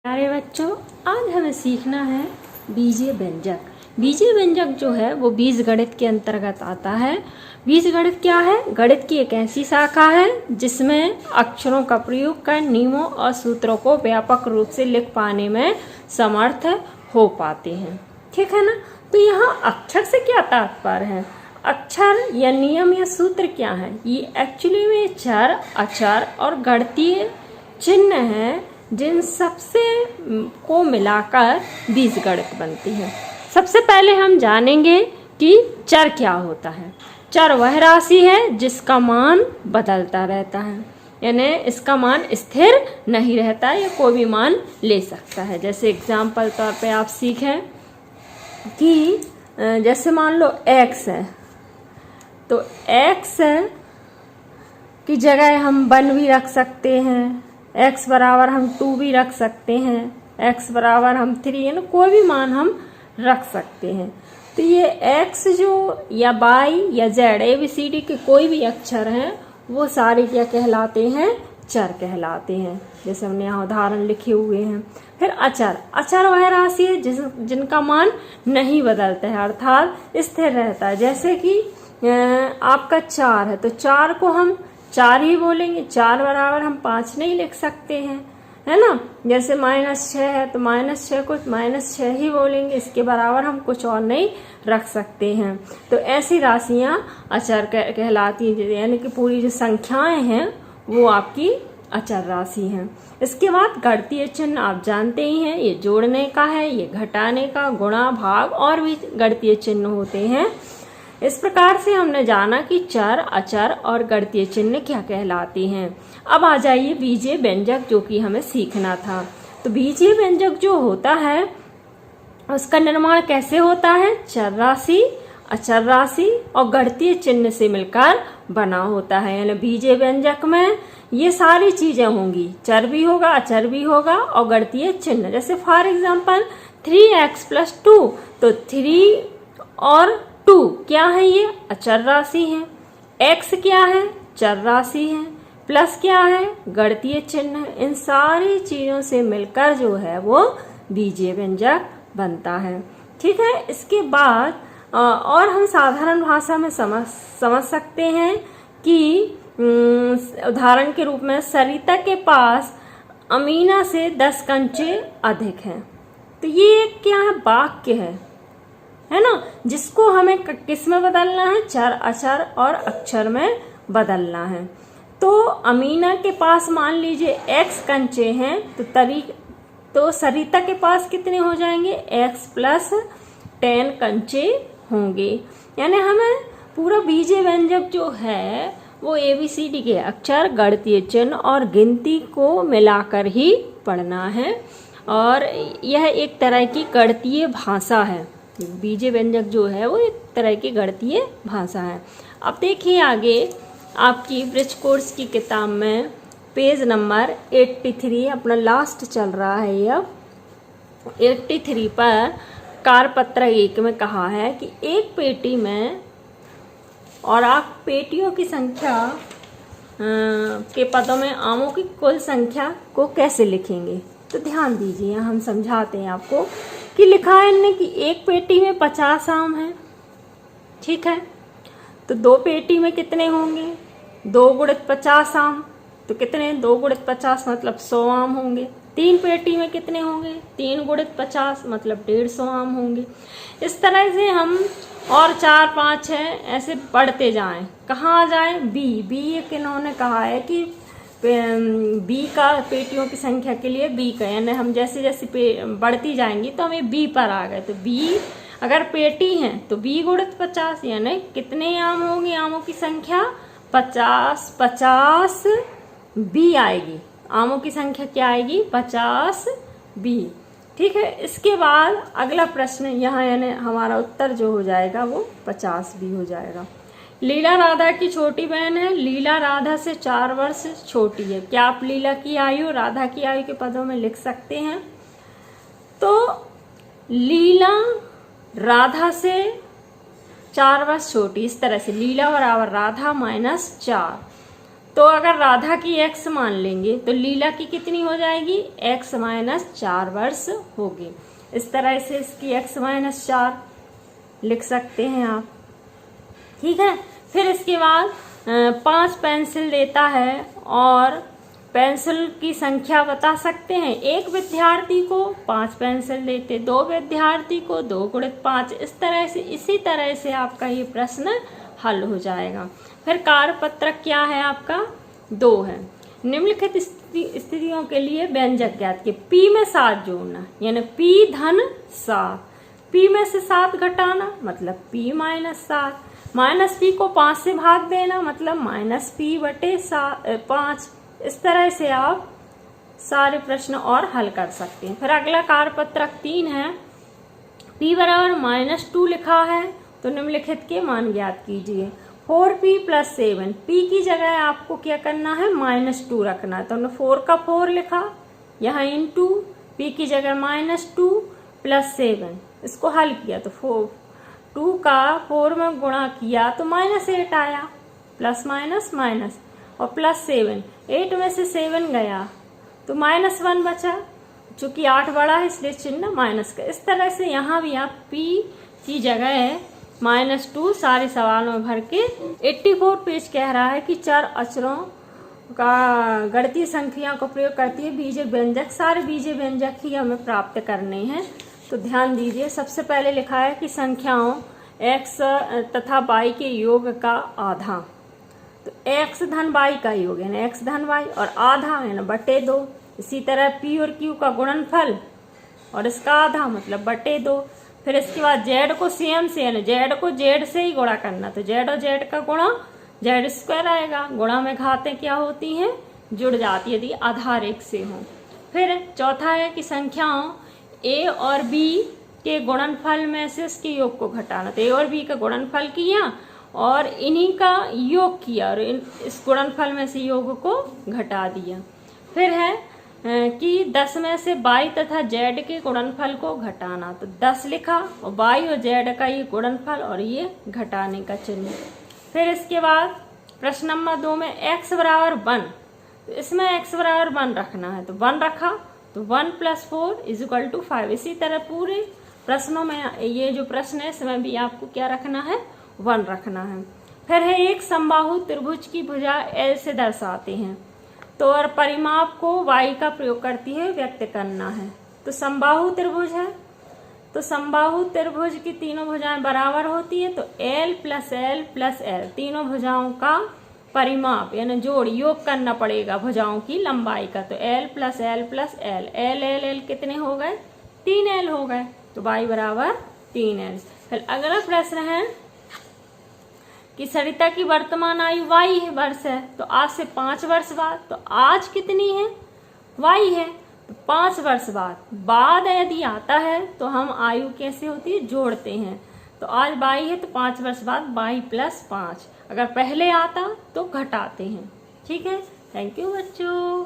प्यारे बच्चों, आज हमें सीखना है बीजीय व्यंजक। बीजीय व्यंजक जो है वो बीजगणित के अंतर्गत आता है। बीजगणित क्या है? गणित की एक ऐसी शाखा है जिसमें अक्षरों का प्रयोग कर नियमों और सूत्रों को व्यापक रूप से लिख पाने में समर्थ हो पाते हैं। ठीक है ना? तो यहाँ अक्षर से क्या तात्पर्य है? अक्षर या नियम या सूत्र क्या है? ये एक्चुअली में चर, अचर और गणितीय चिन्ह है जिन सबसे को मिलाकर बीजगणित बनती है। सबसे पहले हम जानेंगे कि चर क्या होता है। चर वह राशि है जिसका मान बदलता रहता है, यानी इसका मान स्थिर नहीं रहता, ये कोई भी मान ले सकता है। जैसे एग्जाम्पल तौर पे आप सीखें कि जैसे मान लो x है, तो x की जगह हम 1 भी रख सकते हैं, x बराबर हम 2 भी रख सकते हैं, x बराबर हम 3, यानी कोई भी मान हम रख सकते हैं। तो ये x जो या y या z ABCD के कोई भी अक्षर हैं वो सारे क्या कहलाते हैं? चर कहलाते हैं। जैसे हमने यहाँ उदाहरण लिखे हुए हैं। फिर अचर, अचर वह राशि है जिनका मान नहीं बदलता है, अर्थात स्थिर रहता है। जैसे कि आपका 4 है तो 4 को हम 4 ही बोलेंगे, 4 बराबर हम 5 नहीं लिख सकते हैं, है ना। जैसे -6 है तो -6 को -6 ही बोलेंगे, इसके बराबर हम कुछ और नहीं रख सकते हैं। तो ऐसी राशियां अचर कहलाती हैं, यानी कि पूरी जो संख्याएं हैं वो आपकी अचर राशि हैं। इसके बाद गणितीय चिन्ह आप जानते ही हैं, ये जोड़ने का है, ये घटाने का, गुणा, भाग और भी गणितीय चिन्ह होते हैं। इस प्रकार से हमने जाना कि चर, अचर और गणितीय चिन्ह क्या कहलाते हैं। अब आ जाइए बीजीय व्यंजक, जो कि हमें सीखना था। तो बीजीय व्यंजक जो होता है उसका निर्माण कैसे होता है? चर राशि, अचर राशि और गणितीय चिन्ह से मिलकर बना होता है। यानी बीजीय व्यंजक में ये सारी चीजें होंगी, चर भी होगा, अचर भी होगा और गणितीय चिन्ह। जैसे फॉर एग्जाम्पल 3x + 2, तो 3 और 2 क्या है? ये अचर राशि है। x क्या है? चर राशि है। प्लस क्या है? गणितीय चिन्ह है। इन सारी चीजों से मिलकर जो है वो बीजीय व्यंजक बनता है। ठीक है। इसके बाद और हम साधारण भाषा में समझ सकते हैं कि उदाहरण के रूप में सरिता के पास अमीना से 10 कंचे अधिक हैं। तो ये क्या है? वाक्य है ना, जिसको हमें किस में बदलना है? चर, अचर और अक्षर में बदलना है। तो अमीना के पास मान लीजिए x कंचे हैं, तो सरिता के पास कितने हो जाएंगे? x + 10 कंचे होंगे। यानी हमें पूरा बीजीय व्यंजक जो है वो ABCD के अक्षर, गणितीय चिन्ह और गिनती को मिलाकर ही पढ़ना है। और यह एक तरह की गणितीय भाषा है। बीजीय व्यंजक जो है वो एक तरह की गणितीय भाषा है। अब देखिए आगे आपकी ब्रिज कोर्स की किताब में पेज नंबर 83, अपना लास्ट चल रहा है ये, 83 पर कारपत्र 1 में कहा है कि एक पेटी में, और आप पेटियों की संख्या के पदों में आमों की कुल संख्या को कैसे लिखेंगे? तो ध्यान दीजिए, हम समझाते हैं आपको कि लिखा है इनने कि एक पेटी में 50 आम हैं। ठीक है। तो 2 पेटी में कितने होंगे? 2 × 50 आम, तो कितने? 2 × 50 मतलब 100 आम होंगे। 3 पेटी में कितने होंगे? 3 × 50 मतलब 150 आम होंगे। इस तरह से हम और 4, 5, 6 ऐसे बढ़ते जाएं। कहाँ आ जाएं? बी एक इन्होंने कहा है कि बी का, पेटियों की संख्या के लिए बी का, यानी हम जैसे जैसे बढ़ती जाएंगी तो हमें बी पर आ गए। तो बी अगर पेटी है तो b × 50, यानी कितने आम होंगे? आमों की संख्या 50, 50 बी आएगी। आमों की संख्या क्या आएगी? 50 बी। ठीक है। इसके बाद अगला प्रश्न यहाँ, यानी हमारा उत्तर जो हो जाएगा वो 50 बी हो जाएगा। लीला राधा की छोटी बहन है। लीला राधा से 4 वर्ष छोटी है। क्या आप लीला की आयु राधा की आयु के पदों में लिख सकते हैं? तो लीला राधा से 4 वर्ष छोटी, इस तरह से लीला बराबर राधा -4, तो अगर राधा की x मान लेंगे तो लीला की कितनी हो जाएगी, x - 4 वर्ष होगी। इस तरह से इसकी x - 4 लिख सकते हैं आप, ठीक है। फिर इसके बाद 5 पेंसिल देता है और पेंसिल की संख्या बता सकते हैं। एक विद्यार्थी को 5 पेंसिल देते, 2 विद्यार्थी को 2 × 5, इसी तरह से आपका ये प्रश्न हल हो जाएगा। फिर कार्यपत्रक क्या है आपका, 2 है। निम्नलिखित स्थितियों के लिए व्यंजक ज्ञात किए। p में 7 जोड़ना, यानी p धन 7, p में से 7 घटाना मतलब p - 7, -p को 5 से भाग देना मतलब -p/5। इस तरह से आप सारे प्रश्न और हल कर सकते हैं। फिर अगला कार्यपत्रक 3 है। p = -2 लिखा है तो निम्नलिखित के मान ज्ञात कीजिए। 4p + 7, p की जगह आपको क्या करना है, -2 रखना है। तो हमने 4 का 4 लिखा, यहाँ इंटू p की जगह -2 + 7, इसको हल किया तो 2 का 4 में गुणा किया तो -8 आया, प्लस माइनस माइनस, और +7, 8 में से 7 गया तो -1 बचा, चूंकि 8 बड़ा है इसलिए चिन्ह माइनस का। इस तरह से यहाँ भी आप p की जगह है -2 सारे सवालों में भर के। 84 पेज कह रहा है कि 4 अक्षरों का गणितीय संख्या को प्रयोग करती है बीजीय व्यंजक। सारे बीजीय व्यंजक ही हमें प्राप्त करने हैं, तो ध्यान दीजिए। सबसे पहले लिखा है कि संख्याओं x तथा y के योग का आधा, तो x धन y का योग है x धन y, और आधा है /2। इसी तरह p और q का गुणनफल और इसका आधा मतलब /2। फिर इसके बाद z को सेम से, यानी z को z से ही गुणा करना, तो z और z का गुणा z² आएगा। गुणा में घातें क्या होती हैं, जुड़ जाती है यदि आधार एक से हो। फिर चौथा है कि संख्याओं a और b के गुणनफल में से इसके योग को घटाना, तो a और b का गुणनफल किया और इन्हीं का योग किया और इस गुणनफल में से योग को घटा दिया। फिर है कि 10 में से y तथा z के गुणनफल को घटाना, तो 10 लिखा और y और z का ये गुणनफल और ये घटाने का चिन्ह। फिर इसके बाद प्रश्न नंबर 2 में x = 1, तो इसमें x = 1 रखना है, तो 1 रखा तो 1 + 4 = 5। इसी तरह पूरे प्रश्नों में ये जो प्रश्न है इसमें भी आपको क्या रखना है, 1 रखना है। फिर है एक समबाहु त्रिभुज की भुजा L से दर्शाते हैं, तो और परिमाप को y का प्रयोग करती है व्यक्त करना है। तो समबाहु त्रिभुज है, तो समबाहु त्रिभुज की तीनों भुजाएं बराबर होती है, तो L + L + L तीनों भुजाओं का परिमाप यानी जोड़ योग करना पड़ेगा भुजाओं की लंबाई का, तो L + L + L, L L L कितने हो गए, 3L हो गए, तो y = 3L। फिर अगला प्रश्न है कि सरिता की वर्तमान आयु वर्ष है, तो आज से 5 वर्ष बाद, तो आज कितनी है, y है, तो 5 वर्ष बाद यदि आता है तो हम आयु कैसे होती है, जोड़ते हैं। तो आज y है तो 5 वर्ष बाद y + 5, अगर पहले आता तो घटाते हैं। ठीक है, थैंक यू बच्चों।